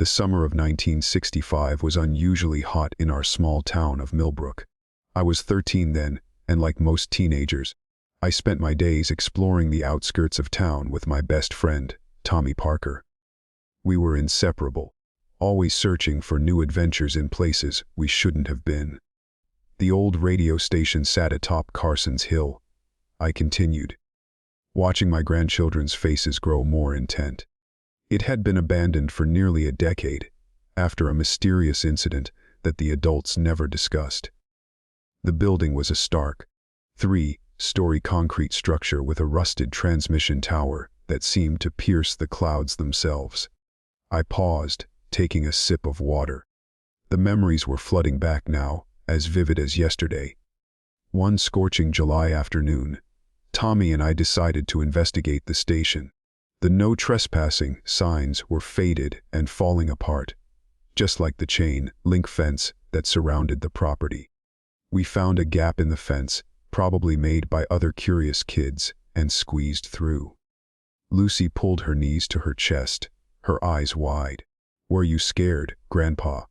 The summer of 1965 was unusually hot in our small town of Millbrook. I was 13 then, and like most teenagers, I spent my days exploring the outskirts of town with my best friend, Tommy Parker. We were inseparable, always searching for new adventures in places we shouldn't have been. The old radio station sat atop Carson's Hill. I continued, watching my grandchildren's faces grow more intent. It had been abandoned for nearly a decade, after a mysterious incident that the adults never discussed. The building was a stark, 3-story concrete structure with a rusted transmission tower that seemed to pierce the clouds themselves. I paused, taking a sip of water. The memories were flooding back now, as vivid as yesterday. One scorching July afternoon, Tommy and I decided to investigate the station. The no trespassing signs were faded and falling apart, just like the chain-link fence that surrounded the property. We found a gap in the fence, probably made by other curious kids, and squeezed through. Lucy pulled her knees to her chest, her eyes wide. "Were you scared, Grandpa?"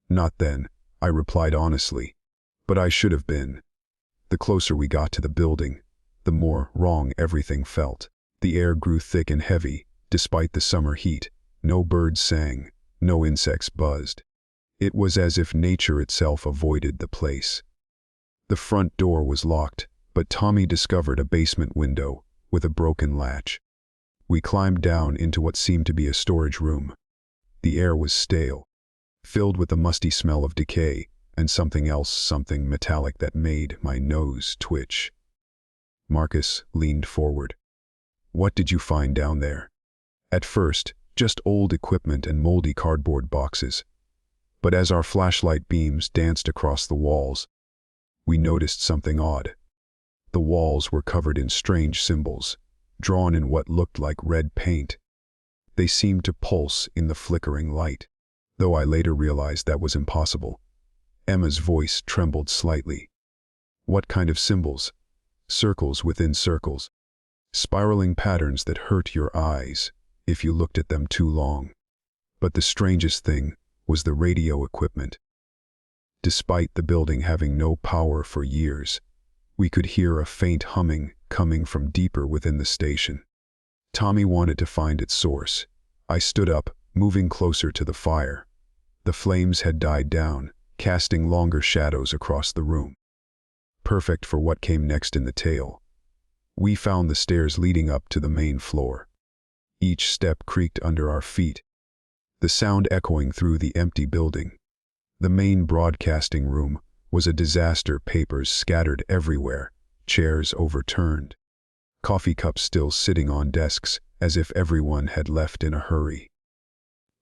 "Not then," I replied honestly, "but I should have been." The closer we got to the building, the more wrong everything felt. The air grew thick and heavy, despite the summer heat. No birds sang, no insects buzzed. It was as if nature itself avoided the place. The front door was locked, but Tommy discovered a basement window with a broken latch. We climbed down into what seemed to be a storage room. The air was stale, filled with the musty smell of decay and something else, something metallic that made my nose twitch. Marcus leaned forward. "What did you find down there?" At first, just old equipment and moldy cardboard boxes. But as our flashlight beams danced across the walls, we noticed something odd. The walls were covered in strange symbols, drawn in what looked like red paint. They seemed to pulse in the flickering light, though I later realized that was impossible. Emma's voice trembled slightly. "What kind of symbols?" "Circles within circles. Spiraling patterns that hurt your eyes if you looked at them too long." But the strangest thing was the radio equipment. Despite the building having no power for years, we could hear a faint humming coming from deeper within the station. Tommy wanted to find its source. I stood up, moving closer to the fire. The flames had died down, casting longer shadows across the room. Perfect for what came next in the tale. We found the stairs leading up to the main floor. Each step creaked under our feet, the sound echoing through the empty building. The main broadcasting room was a disaster, papers scattered everywhere, chairs overturned, coffee cups still sitting on desks as if everyone had left in a hurry.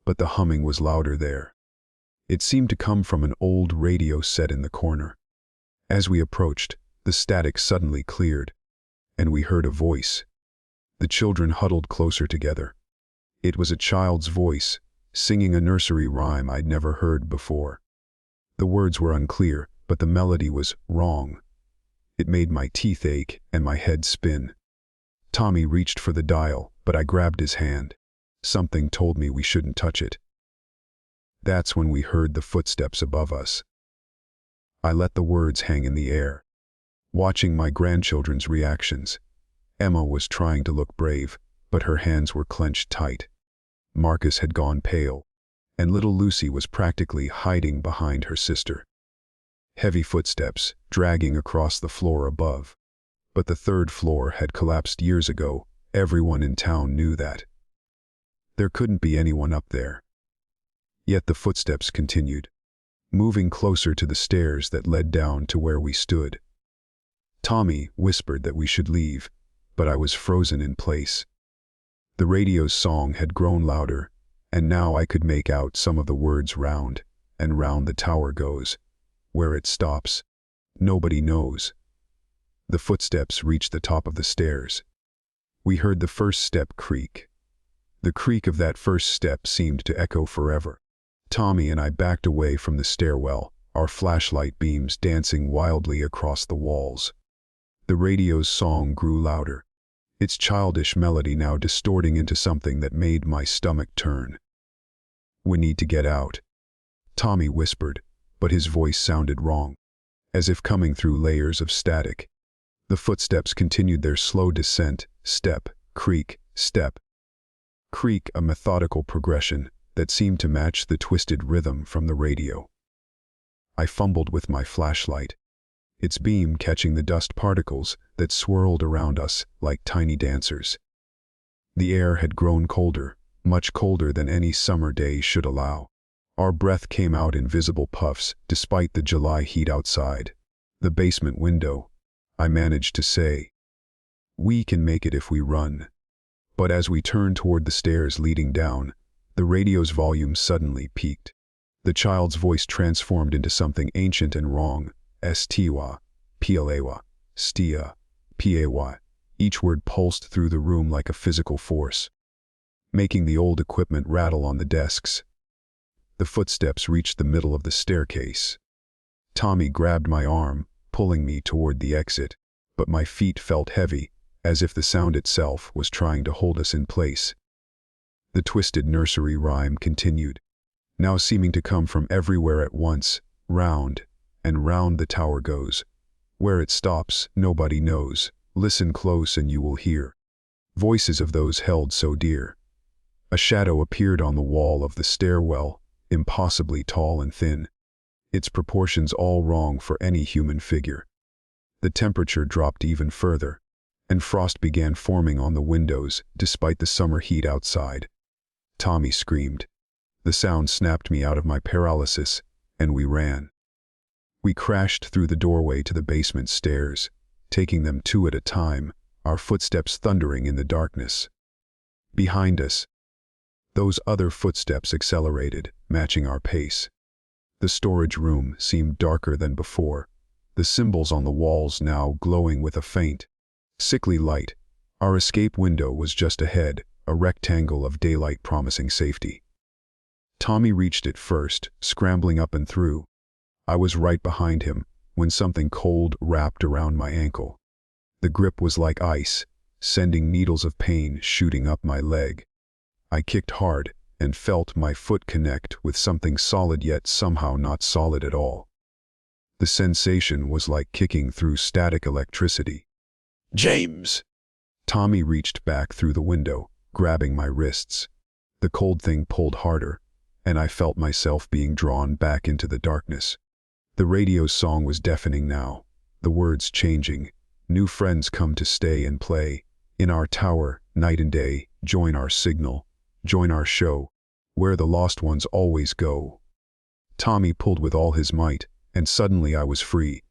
But the humming was louder there. It seemed to come from an old radio set in the corner. As we approached, the static suddenly cleared, and we heard a voice. The children huddled closer together. It was a child's voice, singing a nursery rhyme I'd never heard before. The words were unclear, but the melody was wrong. It made my teeth ache and my head spin. Tommy reached for the dial, but I grabbed his hand. Something told me we shouldn't touch it. That's when we heard the footsteps above us. I let the words hang in the air, watching my grandchildren's reactions. Emma was trying to look brave, but her hands were clenched tight. Marcus had gone pale, and little Lucy was practically hiding behind her sister. Heavy footsteps dragging across the floor above. But the third floor had collapsed years ago. Everyone in town knew that. There couldn't be anyone up there. Yet the footsteps continued, moving closer to the stairs that led down to where we stood. Tommy whispered that we should leave, but I was frozen in place. The radio's song had grown louder, and now I could make out some of the words. "Round and round the tower goes. Where it stops, nobody knows." The footsteps reached the top of the stairs. We heard the first step creak. The creak of that first step seemed to echo forever. Tommy and I backed away from the stairwell, our flashlight beams dancing wildly across the walls. The radio's song grew louder, its childish melody now distorting into something that made my stomach turn. "We need to get out," Tommy whispered, but his voice sounded wrong, as if coming through layers of static. The footsteps continued their slow descent, step, creak, step, creak, a methodical progression that seemed to match the twisted rhythm from the radio. I fumbled with my flashlight, its beam catching the dust particles that swirled around us like tiny dancers. The air had grown colder, much colder than any summer day should allow. Our breath came out in visible puffs despite the July heat outside. "The basement window," I managed to say. "We can make it if we run." But as we turned toward the stairs leading down, the radio's volume suddenly peaked. The child's voice transformed into something ancient and wrong. Stiwa, Plawa, Stia, Pawa. Each word pulsed through the room like a physical force, making the old equipment rattle on the desks. The footsteps reached the middle of the staircase. Tommy grabbed my arm, pulling me toward the exit, but my feet felt heavy, as if the sound itself was trying to hold us in place. The twisted nursery rhyme continued, now seeming to come from everywhere at once. "Round and round the tower goes. Where it stops, nobody knows. Listen close and you will hear voices of those held so dear." A shadow appeared on the wall of the stairwell, impossibly tall and thin, its proportions all wrong for any human figure. The temperature dropped even further, and frost began forming on the windows despite the summer heat outside. Tommy screamed. The sound snapped me out of my paralysis, and we ran. We crashed through the doorway to the basement stairs, taking them two at a time, our footsteps thundering in the darkness. Behind us, those other footsteps accelerated, matching our pace. The storage room seemed darker than before, the symbols on the walls now glowing with a faint, sickly light. Our escape window was just ahead, a rectangle of daylight promising safety. Tommy reached it first, scrambling up and through. I was right behind him when something cold wrapped around my ankle. The grip was like ice, sending needles of pain shooting up my leg. I kicked hard and felt my foot connect with something solid yet somehow not solid at all. The sensation was like kicking through static electricity. "James!" Tommy reached back through the window, grabbing my wrists. The cold thing pulled harder, and I felt myself being drawn back into the darkness. The radio's song was deafening now, the words changing. "New friends come to stay and play. In our tower, night and day, join our signal. Join our show, where the lost ones always go." Tommy pulled with all his might, and suddenly I was free.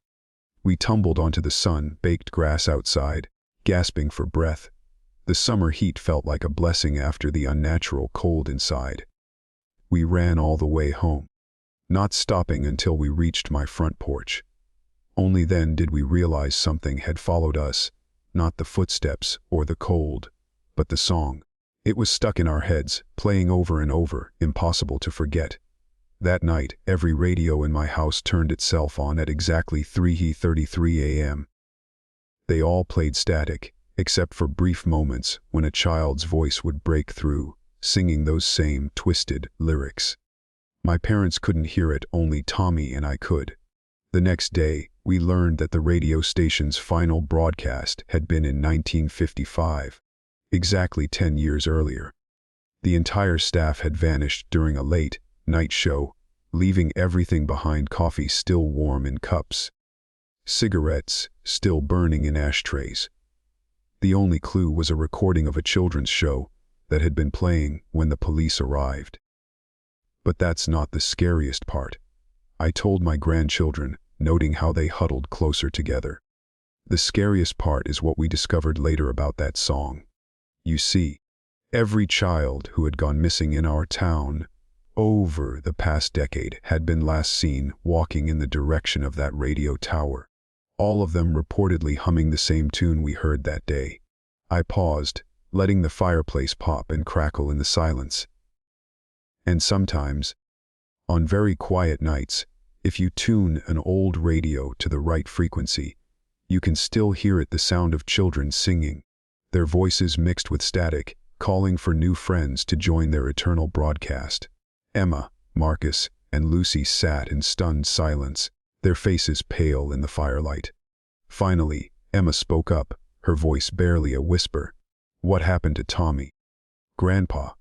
We tumbled onto the sun-baked grass outside, gasping for breath. The summer heat felt like a blessing after the unnatural cold inside. We ran all the way home, not stopping until we reached my front porch. Only then did we realize something had followed us, not the footsteps or the cold, but the song. It was stuck in our heads, playing over and over, impossible to forget. That night, every radio in my house turned itself on at exactly 3:33 a.m. They all played static, except for brief moments when a child's voice would break through, singing those same twisted lyrics. My parents couldn't hear it, only Tommy and I could. The next day, we learned that the radio station's final broadcast had been in 1955. Exactly 10 years earlier. The entire staff had vanished during a late night show, leaving everything behind: coffee still warm in cups, cigarettes still burning in ashtrays. The only clue was a recording of a children's show that had been playing when the police arrived. But that's not the scariest part, I told my grandchildren, noting how they huddled closer together. The scariest part is what we discovered later about that song. You see, every child who had gone missing in our town over the past decade had been last seen walking in the direction of that radio tower, all of them reportedly humming the same tune we heard that day. I paused, letting the fireplace pop and crackle in the silence. And sometimes, on very quiet nights, if you tune an old radio to the right frequency, you can still hear it, the sound of children singing, their voices mixed with static, calling for new friends to join their eternal broadcast. Emma, Marcus, and Lucy sat in stunned silence, their faces pale in the firelight. Finally, Emma spoke up, her voice barely a whisper. "What happened to Tommy?" "Grandpa."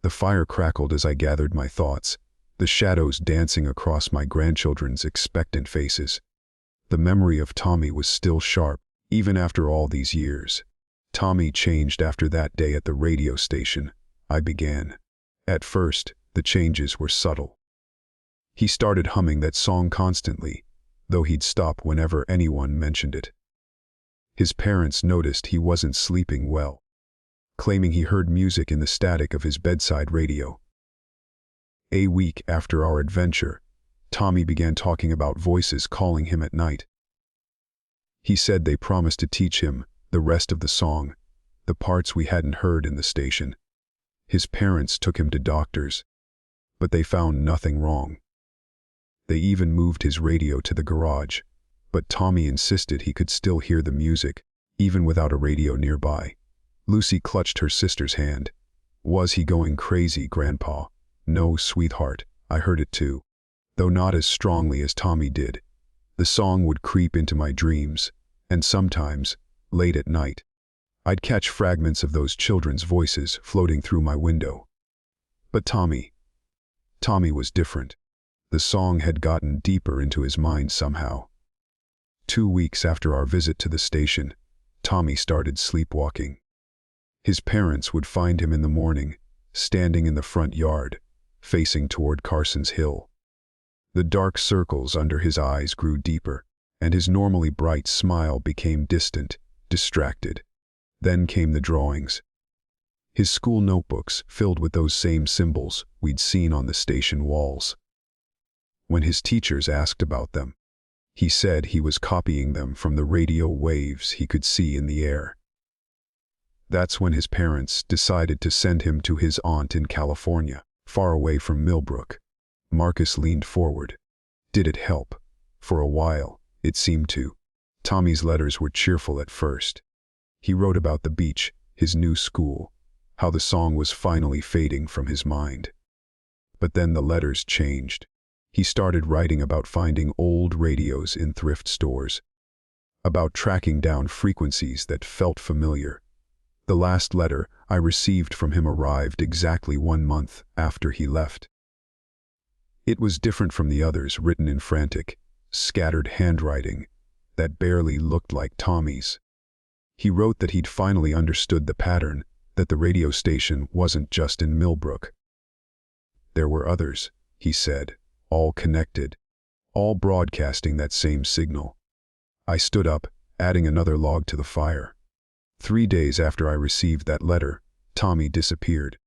The fire crackled as I gathered my thoughts, the shadows dancing across my grandchildren's expectant faces. The memory of Tommy was still sharp, even after all these years. "Tommy changed after that day at the radio station," I began. At first, the changes were subtle. He started humming that song constantly, though he'd stop whenever anyone mentioned it. His parents noticed he wasn't sleeping well, claiming he heard music in the static of his bedside radio. A week after our adventure, Tommy began talking about voices calling him at night. He said they promised to teach him the rest of the song, the parts we hadn't heard in the station. His parents took him to doctors, but they found nothing wrong. They even moved his radio to the garage, but Tommy insisted he could still hear the music, even without a radio nearby. Lucy clutched her sister's hand. "Was he going crazy, Grandpa?" "No, sweetheart, I heard it too, though not as strongly as Tommy did. The song would creep into my dreams, and sometimes, late at night, I'd catch fragments of those children's voices floating through my window. But Tommy was different. The song had gotten deeper into his mind somehow. 2 weeks after our visit to the station, Tommy started sleepwalking. His parents would find him in the morning, standing in the front yard, facing toward Carson's Hill. The dark circles under his eyes grew deeper, and his normally bright smile became distant, distracted. Then came the drawings. His school notebooks filled with those same symbols we'd seen on the station walls. When his teachers asked about them, he said he was copying them from the radio waves he could see in the air. That's when his parents decided to send him to his aunt in California, far away from Millbrook. Marcus leaned forward. Did it help? For a while, it seemed to. Tommy's letters were cheerful at first. He wrote about the beach, his new school, how the song was finally fading from his mind. But then the letters changed. He started writing about finding old radios in thrift stores, about tracking down frequencies that felt familiar. The last letter I received from him arrived exactly 1 month after he left. It was different from the others, written in frantic, scattered handwriting that barely looked like Tommy's. He wrote that he'd finally understood the pattern, that the radio station wasn't just in Millbrook. There were others, he said, all connected, all broadcasting that same signal. I stood up, adding another log to the fire. 3 days after I received that letter, Tommy disappeared.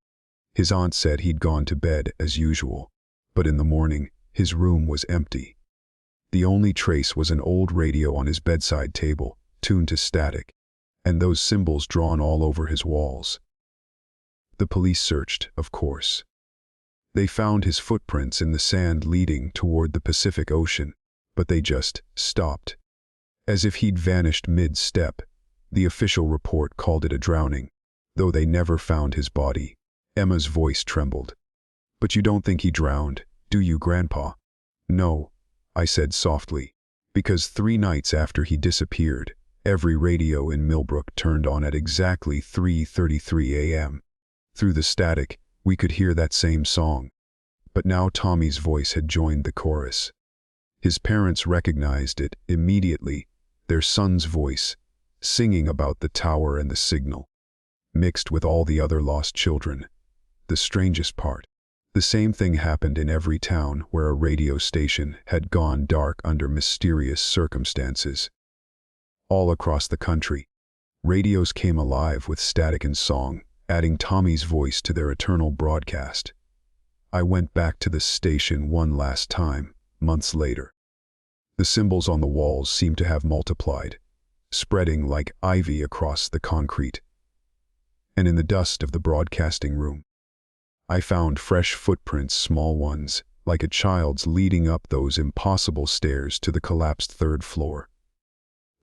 His aunt said he'd gone to bed as usual, but in the morning, his room was empty. The only trace was an old radio on his bedside table, tuned to static, and those symbols drawn all over his walls. The police searched, of course. They found his footprints in the sand leading toward the Pacific Ocean, but they just stopped. As if he'd vanished mid-step. The official report called it a drowning, though they never found his body. Emma's voice trembled. "But you don't think he drowned, do you, Grandpa?" "No," I said softly, because 3 nights after he disappeared, every radio in Millbrook turned on at exactly 3:33 a.m. Through the static, we could hear that same song. But now Tommy's voice had joined the chorus. His parents recognized it immediately, their son's voice, singing about the tower and the signal, mixed with all the other lost children. The strangest part, the same thing happened in every town where a radio station had gone dark under mysterious circumstances. All across the country, radios came alive with static and song, adding Tommy's voice to their eternal broadcast. I went back to the station one last time, months later. The symbols on the walls seemed to have multiplied, spreading like ivy across the concrete. And in the dust of the broadcasting room, I found fresh footprints, small ones, like a child's, leading up those impossible stairs to the collapsed 3rd floor.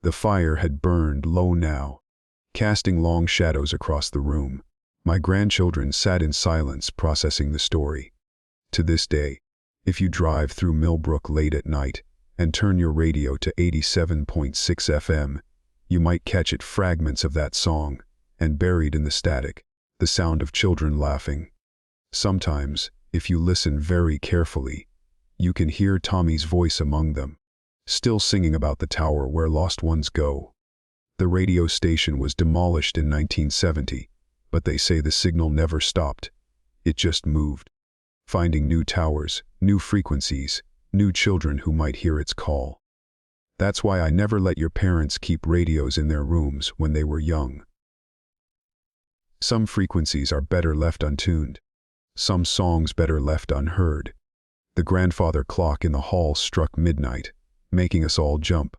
The fire had burned low now, casting long shadows across the room. My grandchildren sat in silence, processing the story. To this day, if you drive through Millbrook late at night and turn your radio to 87.6 FM, you might catch it fragments of that song, and buried in the static, the sound of children laughing. Sometimes, if you listen very carefully, you can hear Tommy's voice among them, still singing about the tower where lost ones go. The radio station was demolished in 1970, but they say the signal never stopped. It just moved, finding new towers, new frequencies, new children who might hear its call. That's why I never let your parents keep radios in their rooms when they were young. Some frequencies are better left untuned. Some songs better left unheard. The grandfather clock in the hall struck midnight, making us all jump.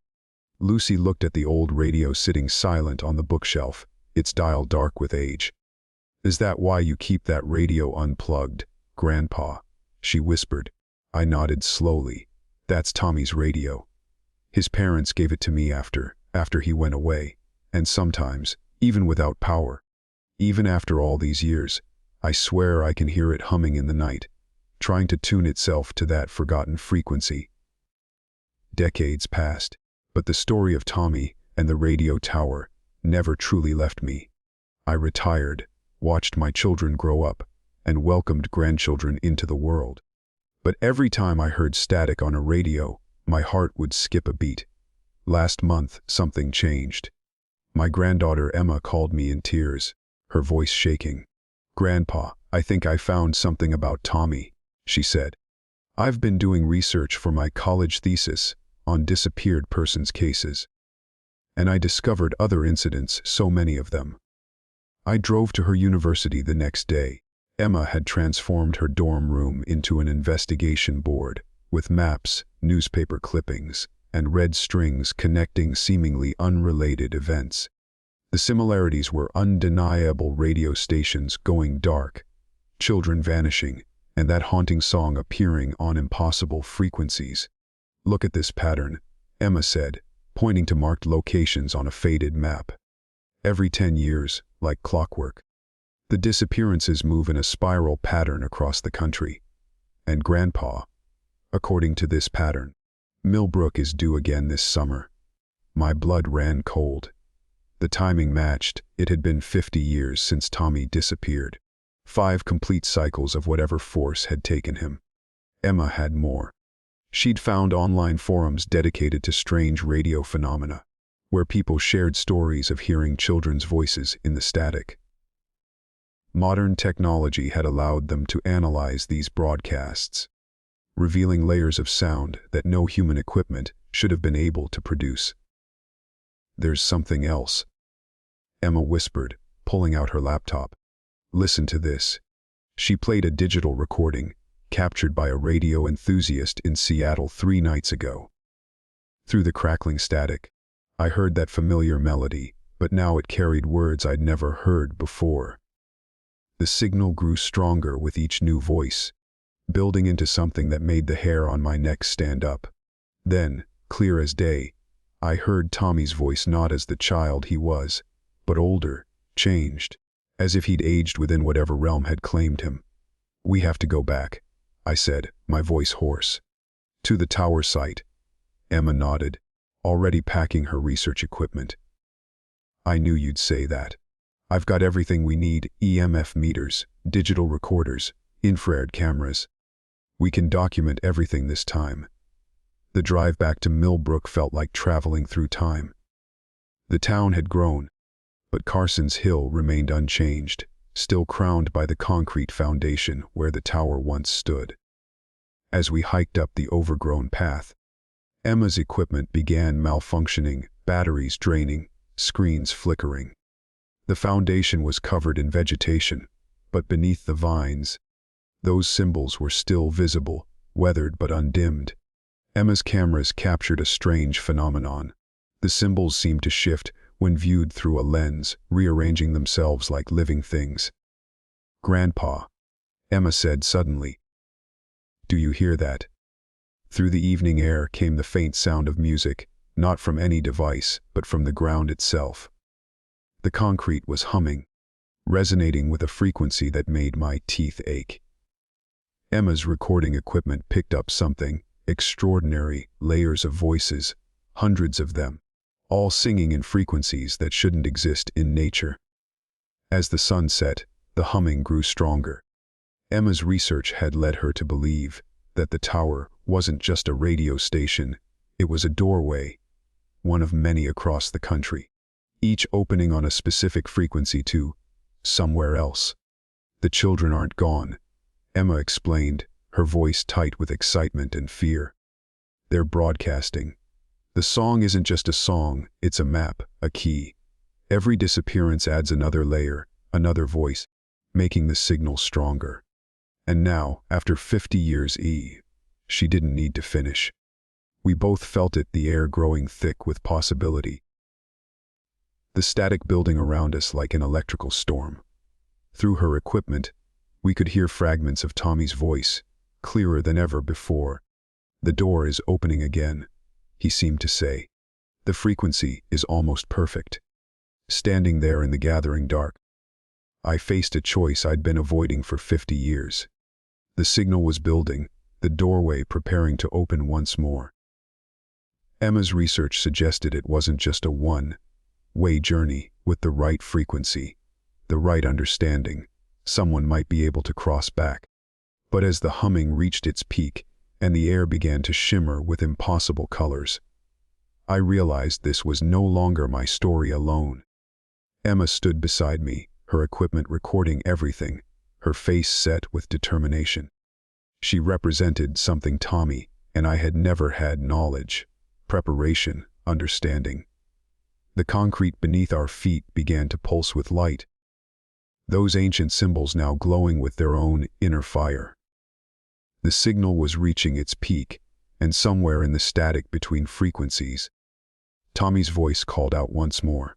Lucy looked at the old radio sitting silent on the bookshelf, its dial dark with age. "Is that why you keep that radio unplugged, Grandpa?" she whispered. I nodded slowly. "That's Tommy's radio. His parents gave it to me after he went away, and sometimes, even without power. Even after all these years, I swear I can hear it humming in the night, trying to tune itself to that forgotten frequency." Decades passed, but the story of Tommy and the radio tower never truly left me. I retired, watched my children grow up, and welcomed grandchildren into the world. But every time I heard static on a radio, my heart would skip a beat. Last month, something changed. My granddaughter Emma called me in tears, her voice shaking. "Grandpa, I think I found something about Tommy," she said. "I've been doing research for my college thesis on disappeared persons cases, and I discovered other incidents, so many of them." I drove to her university the next day. Emma had transformed her dorm room into an investigation board, with maps, newspaper clippings, and red strings connecting seemingly unrelated events. The similarities were undeniable: radio stations going dark, children vanishing, and that haunting song appearing on impossible frequencies. "Look at this pattern," Emma said, pointing to marked locations on a faded map. "Every 10 years, like clockwork, the disappearances move in a spiral pattern across the country. And Grandpa, according to this pattern, Millbrook is due again this summer." My blood ran cold. The timing matched. It had been 50 years since Tommy disappeared. 5 complete cycles of whatever force had taken him. Emma had more. She'd found online forums dedicated to strange radio phenomena, where people shared stories of hearing children's voices in the static. Modern technology had allowed them to analyze these broadcasts, revealing layers of sound that no human equipment should have been able to produce. "There's something else," Emma whispered, pulling out her laptop. "Listen to this." She played a digital recording, captured by a radio enthusiast in Seattle 3 nights ago. Through the crackling static, I heard that familiar melody, but now it carried words I'd never heard before. The signal grew stronger with each new voice, building into something that made the hair on my neck stand up. Then, clear as day, I heard Tommy's voice, not as the child he was, but older, changed, as if he'd aged within whatever realm had claimed him. "We have to go back," I said, my voice hoarse. "To the tower site." Emma nodded, already packing her research equipment. "I knew you'd say that. I've got everything we need: EMF meters, digital recorders, infrared cameras. We can document everything this time." The drive back to Millbrook felt like traveling through time. The town had grown, but Carson's Hill remained unchanged, still crowned by the concrete foundation where the tower once stood. As we hiked up the overgrown path, Emma's equipment began malfunctioning, batteries draining, screens flickering. The foundation was covered in vegetation, but beneath the vines, those symbols were still visible, weathered but undimmed. Emma's cameras captured a strange phenomenon. The symbols seemed to shift when viewed through a lens, rearranging themselves like living things. "Grandpa," Emma said suddenly, "do you hear that?" Through the evening air came the faint sound of music, not from any device, but from the ground itself. The concrete was humming, resonating with a frequency that made my teeth ache. Emma's recording equipment picked up something extraordinary, layers of voices, hundreds of them, all singing in frequencies that shouldn't exist in nature. As the sun set, the humming grew stronger. Emma's research had led her to believe that the tower wasn't just a radio station, it was a doorway, one of many across the country, each opening on a specific frequency to somewhere else. "The children aren't gone," Emma explained, her voice tight with excitement and fear. "They're broadcasting. The song isn't just a song, it's a map, a key. Every disappearance adds another layer, another voice, making the signal stronger. And now, after 50 years, she didn't need to finish. We both felt it, the air growing thick with possibility. The static building around us like an electrical storm. Through her equipment, we could hear fragments of Tommy's voice, clearer than ever before. "The door is opening again," he seemed to say. "The frequency is almost perfect." Standing there in the gathering dark, I faced a choice I'd been avoiding for 50 years. The signal was building, the doorway preparing to open once more. Emma's research suggested it wasn't just a one-way journey. With the right frequency, the right understanding, someone might be able to cross back. But as the humming reached its peak and the air began to shimmer with impossible colors, I realized this was no longer my story alone. Emma stood beside me, her equipment recording everything, her face set with determination. She represented something Tommy and I had never had: knowledge, preparation, understanding. The concrete beneath our feet began to pulse with light, those ancient symbols now glowing with their own inner fire. The signal was reaching its peak, and somewhere in the static between frequencies, Tommy's voice called out once more.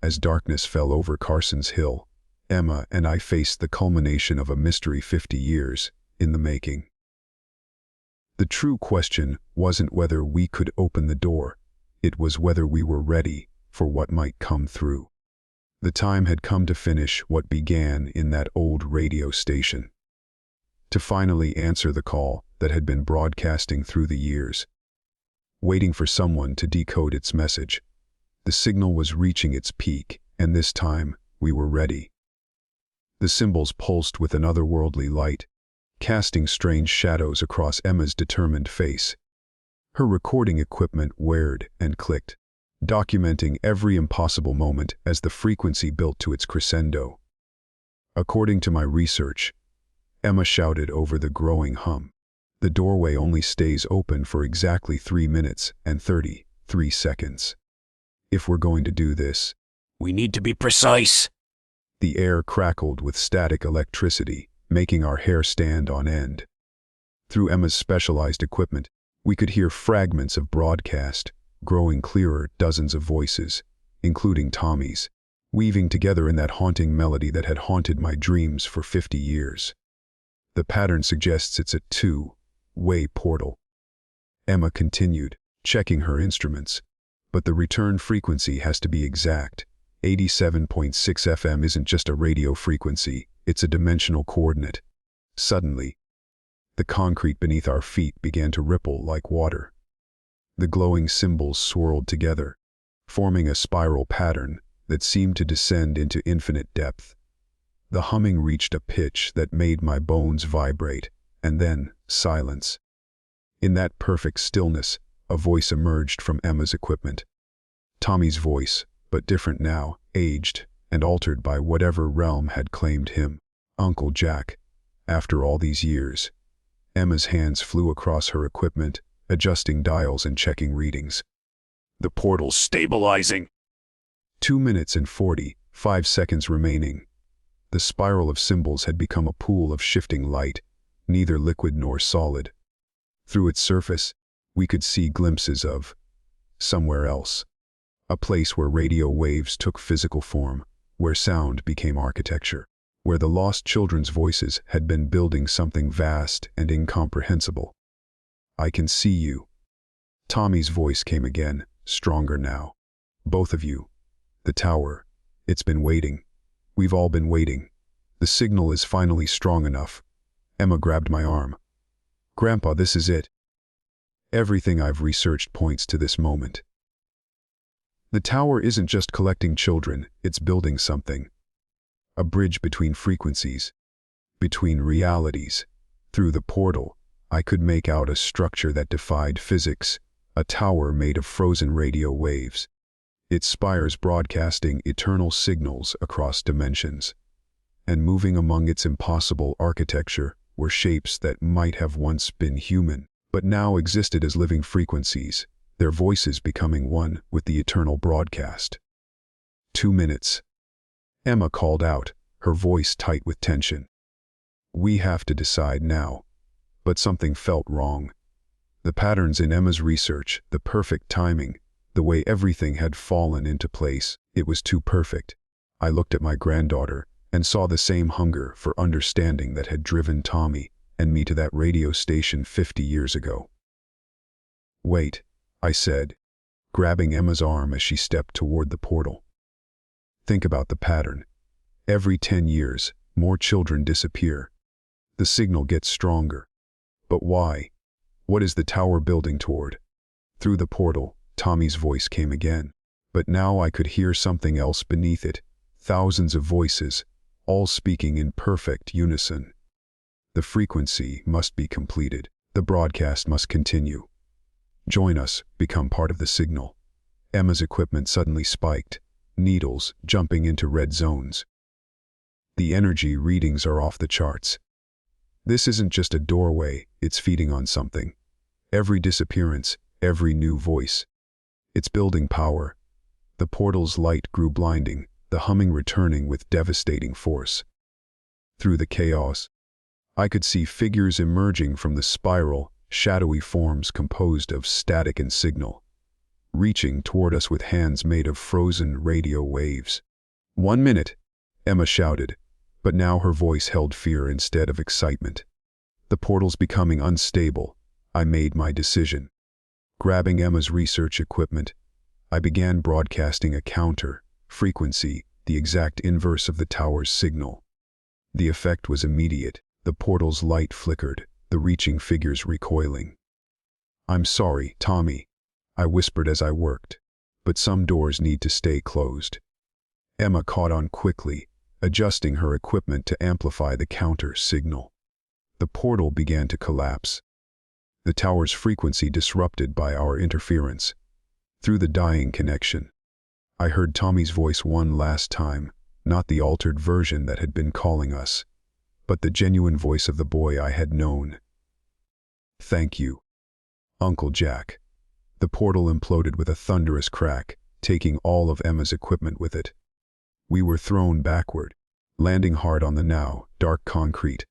As darkness fell over Carson's Hill, Emma and I faced the culmination of a mystery 50 years in the making. The true question wasn't whether we could open the door, it was whether we were ready for what might come through. The time had come to finish what began in that old radio station. To finally answer the call that had been broadcasting through the years, waiting for someone to decode its message. The signal was reaching its peak, and this time we were ready. The symbols pulsed with an otherworldly light, casting strange shadows across Emma's determined face. Her recording equipment whirred and clicked, documenting every impossible moment as the frequency built to its crescendo. According to my research, Emma shouted over the growing hum, "The doorway only stays open for exactly 3 minutes and 33 seconds. If we're going to do this, we need to be precise." The air crackled with static electricity, making our hair stand on end. Through Emma's specialized equipment, we could hear fragments of broadcast, growing clearer, dozens of voices, including Tommy's, weaving together in that haunting melody that had haunted my dreams for 50 years. "The pattern suggests it's a two-way portal," Emma continued, checking her instruments. "But the return frequency has to be exact. 87.6 FM isn't just a radio frequency, it's a dimensional coordinate." Suddenly, the concrete beneath our feet began to ripple like water. The glowing symbols swirled together, forming a spiral pattern that seemed to descend into infinite depth. The humming reached a pitch that made my bones vibrate, and then silence. In that perfect stillness, a voice emerged from Emma's equipment. Tommy's voice, but different now, aged and altered by whatever realm had claimed him. "Uncle Jack." After all these years, Emma's hands flew across her equipment, adjusting dials and checking readings. "The portal's stabilizing." 2 minutes and 45 seconds remaining. The spiral of symbols had become a pool of shifting light, neither liquid nor solid. Through its surface, we could see glimpses of somewhere else. A place where radio waves took physical form, where sound became architecture, where the lost children's voices had been building something vast and incomprehensible. "I can see you." Tommy's voice came again, stronger now. "Both of you. The tower. It's been waiting. We've all been waiting. The signal is finally strong enough." Emma grabbed my arm. "Grandpa, this is it. Everything I've researched points to this moment. The tower isn't just collecting children, it's building something. A bridge between frequencies, between realities. Through the portal, I could make out a structure that defied physics, a tower made of frozen radio waves. Its spires broadcasting eternal signals across dimensions. And moving among its impossible architecture were shapes that might have once been human, but now existed as living frequencies, their voices becoming one with the eternal broadcast. 2 minutes. Emma called out, her voice tight with tension. We have to decide now. But something felt wrong. The patterns in Emma's research, the perfect timing, the way everything had fallen into place, it was too perfect. I looked at my granddaughter and saw the same hunger for understanding that had driven Tommy and me to that radio station 50 years ago. Wait, I said, grabbing Emma's arm as she stepped toward the portal. Think about the pattern. Every 10 years, more children disappear. The signal gets stronger. But why? What is the tower building toward? Through the portal, Tommy's voice came again. But now I could hear something else beneath it. Thousands of voices, all speaking in perfect unison. The frequency must be completed. The broadcast must continue. Join us, become part of the signal. Emma's equipment suddenly spiked, needles jumping into red zones. The energy readings are off the charts. This isn't just a doorway, it's feeding on something. Every disappearance, every new voice. It's building power. The portal's light grew blinding, the humming returning with devastating force. Through the chaos, I could see figures emerging from the spiral, shadowy forms composed of static and signal, reaching toward us with hands made of frozen radio waves. 1 minute, Emma shouted, but now her voice held fear instead of excitement. The portal's becoming unstable. I made my decision. Grabbing Emma's research equipment, I began broadcasting a counter, frequency, the exact inverse of the tower's signal. The effect was immediate. The portal's light flickered, the reaching figures recoiling. I'm sorry, Tommy, I whispered as I worked, but some doors need to stay closed. Emma caught on quickly, adjusting her equipment to amplify the counter signal. The portal began to collapse. The tower's frequency disrupted by our interference. Through the dying connection, I heard Tommy's voice one last time, not the altered version that had been calling us, but the genuine voice of the boy I had known. Thank you, Uncle Jack. The portal imploded with a thunderous crack, taking all of Emma's equipment with it. We were thrown backward, landing hard on the now dark concrete.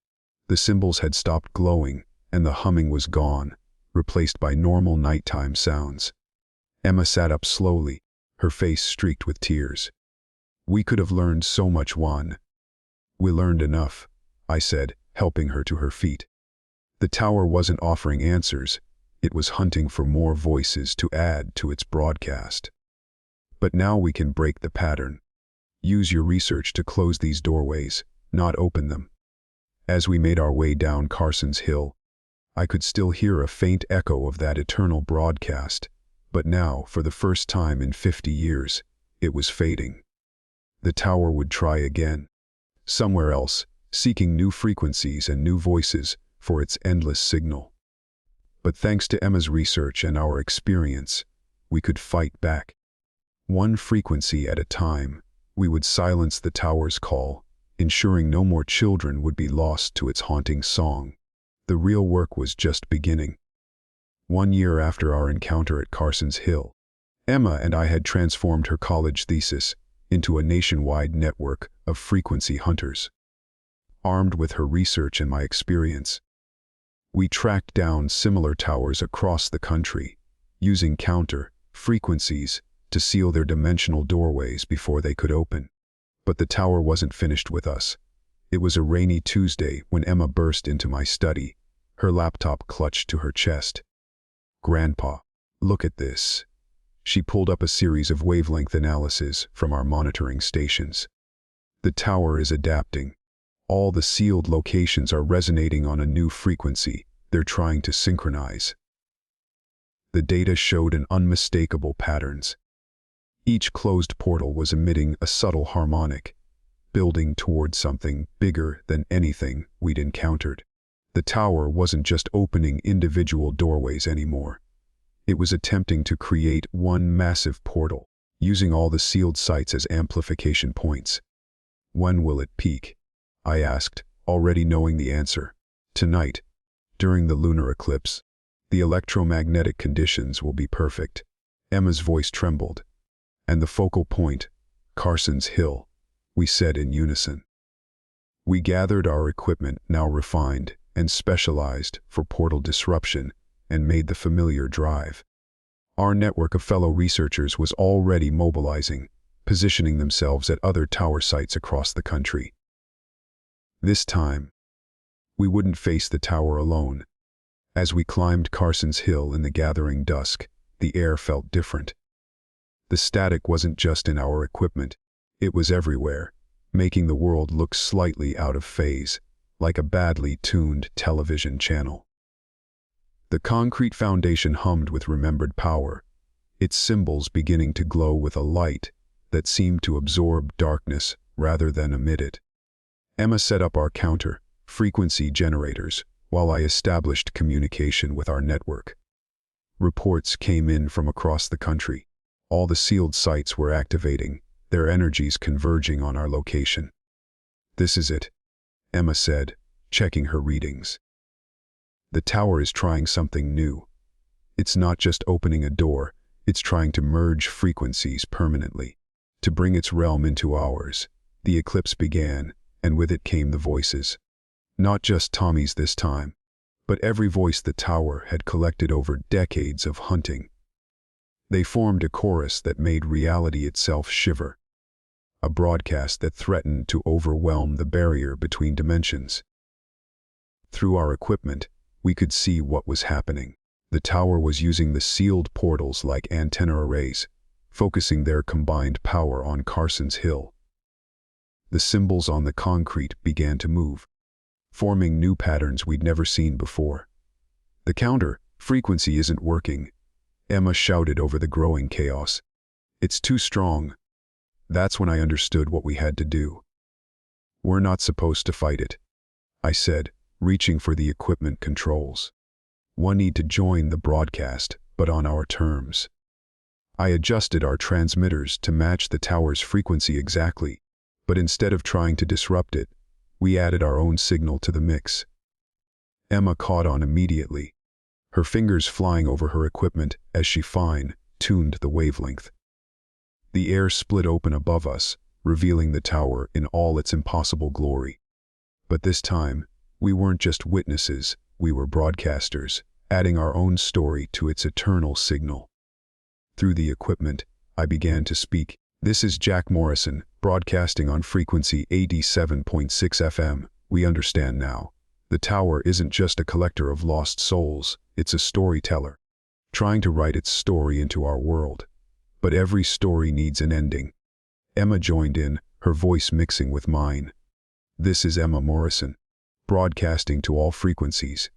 The symbols had stopped glowing, and the humming was gone, replaced by normal nighttime sounds. Emma sat up slowly, her face streaked with tears. We could have learned so much, Juan. We learned enough, I said, helping her to her feet. The tower wasn't offering answers, it was hunting for more voices to add to its broadcast. But now we can break the pattern. Use your research to close these doorways, not open them. As we made our way down Carson's Hill, I could still hear a faint echo of that eternal broadcast, but now, for the first time in 50 years, it was fading. The tower would try again, somewhere else, seeking new frequencies and new voices for its endless signal. But thanks to Emma's research and our experience, we could fight back. One frequency at a time, we would silence the tower's call, ensuring no more children would be lost to its haunting song. The real work was just beginning. 1 year after our encounter at Carson's Hill, Emma and I had transformed her college thesis into a nationwide network of frequency hunters. Armed with her research and my experience, we tracked down similar towers across the country, using counter frequencies to seal their dimensional doorways before they could open. But the tower wasn't finished with us. It was a rainy Tuesday when Emma burst into my study, her laptop clutched to her chest. Grandpa, look at this. She pulled up a series of wavelength analyses from our monitoring stations. The tower is adapting. All the sealed locations are resonating on a new frequency. They're trying to synchronize. The data showed an unmistakable patterns. Each closed portal was emitting a subtle harmonic, building toward something bigger than anything we'd encountered. The tower wasn't just opening individual doorways anymore. It was attempting to create one massive portal, using all the sealed sites as amplification points. When will it peak? I asked, already knowing the answer. Tonight, during the lunar eclipse. The electromagnetic conditions will be perfect. Emma's voice trembled. And the focal point, Carson's Hill, we said in unison. We gathered our equipment, now refined and specialized for portal disruption, and made the familiar drive. Our network of fellow researchers was already mobilizing, positioning themselves at other tower sites across the country. This time, we wouldn't face the tower alone. As we climbed Carson's Hill in the gathering dusk, the air felt different. The static wasn't just in our equipment, it was everywhere, making the world look slightly out of phase, like a badly tuned television channel. The concrete foundation hummed with remembered power, its symbols beginning to glow with a light that seemed to absorb darkness rather than emit it. Emma set up our counter, frequency generators, while I established communication with our network. Reports came in from across the country. All the sealed sites were activating, their energies converging on our location. This is it, Emma said, checking her readings. The tower is trying something new. It's not just opening a door, it's trying to merge frequencies permanently, to bring its realm into ours. The eclipse began, and with it came the voices. Not just Tommy's this time, but every voice the tower had collected over decades of hunting. They formed a chorus that made reality itself shiver, a broadcast that threatened to overwhelm the barrier between dimensions. Through our equipment, we could see what was happening. The tower was using the sealed portals like antenna arrays, focusing their combined power on Carson's Hill. The symbols on the concrete began to move, forming new patterns we'd never seen before. The counter frequency isn't working, Emma shouted over the growing chaos. It's too strong. That's when I understood what we had to do. We're not supposed to fight it, I said, reaching for the equipment controls. One need to join the broadcast, but on our terms. I adjusted our transmitters to match the tower's frequency exactly, but instead of trying to disrupt it, we added our own signal to the mix. Emma caught on immediately, her fingers flying over her equipment as she fine-tuned the wavelength. The air split open above us, revealing the tower in all its impossible glory. But this time, we weren't just witnesses, we were broadcasters, adding our own story to its eternal signal. Through the equipment, I began to speak. This is Jack Morrison, broadcasting on frequency 87.6 FM. We understand now. The tower isn't just a collector of lost souls, it's a storyteller, trying to write its story into our world. But every story needs an ending. Emma joined in, her voice mixing with mine. This is Emma Morrison, broadcasting to all frequencies.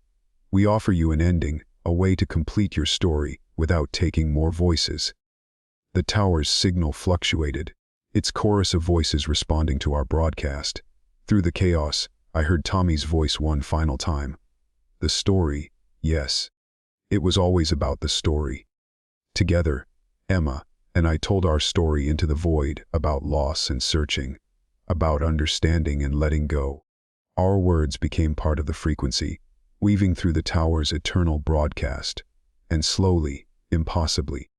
We offer you an ending, a way to complete your story without taking more voices. The tower's signal fluctuated, its chorus of voices responding to our broadcast. Through the chaos, I heard Tommy's voice one final time. The story, yes. It was always about the story. Together, Emma and I told our story into the void, about loss and searching, about understanding and letting go. Our words became part of the frequency, weaving through the tower's eternal broadcast. And slowly, impossibly,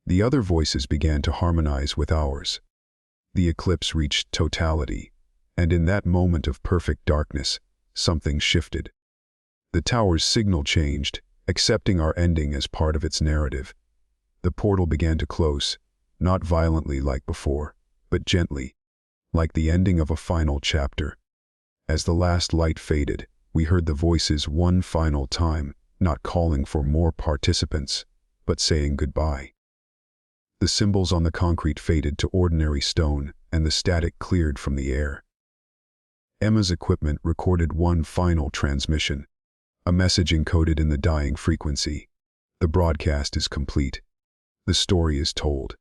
the other voices began to harmonize with ours. The eclipse reached totality, and in that moment of perfect darkness, something shifted. The tower's signal changed, accepting our ending as part of its narrative. The portal began to close, not violently like before, but gently, like the ending of a final chapter. As the last light faded, we heard the voices one final time, not calling for more participants, but saying goodbye. The symbols on the concrete faded to ordinary stone, and the static cleared from the air. Emma's equipment recorded one final transmission, a message encoded in the dying frequency. The broadcast is complete. The story is told.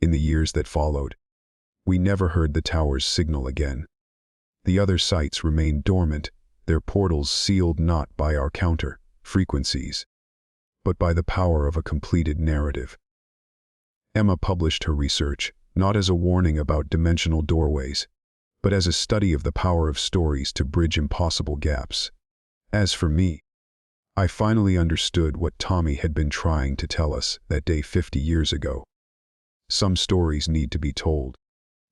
In the years that followed, we never heard the tower's signal again. The other sites remained dormant, their portals sealed not by our counter frequencies, but by the power of a completed narrative. Emma published her research, not as a warning about dimensional doorways, but as a study of the power of stories to bridge impossible gaps. As for me, I finally understood what Tommy had been trying to tell us that day 50 years ago. Some stories need to be told,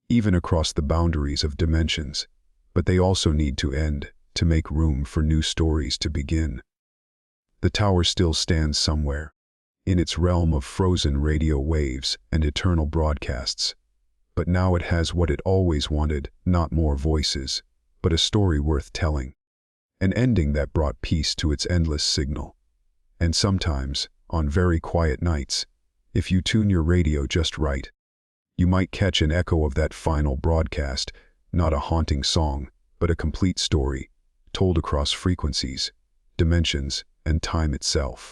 even across the boundaries of dimensions, but they also need to end to make room for new stories to begin. The tower still stands somewhere, in its realm of frozen radio waves and eternal broadcasts. But now it has what it always wanted, not more voices, but a story worth telling. An ending that brought peace to its endless signal. And sometimes, on very quiet nights, if you tune your radio just right, you might catch an echo of that final broadcast, not a haunting song, but a complete story, told across frequencies, dimensions, and time itself.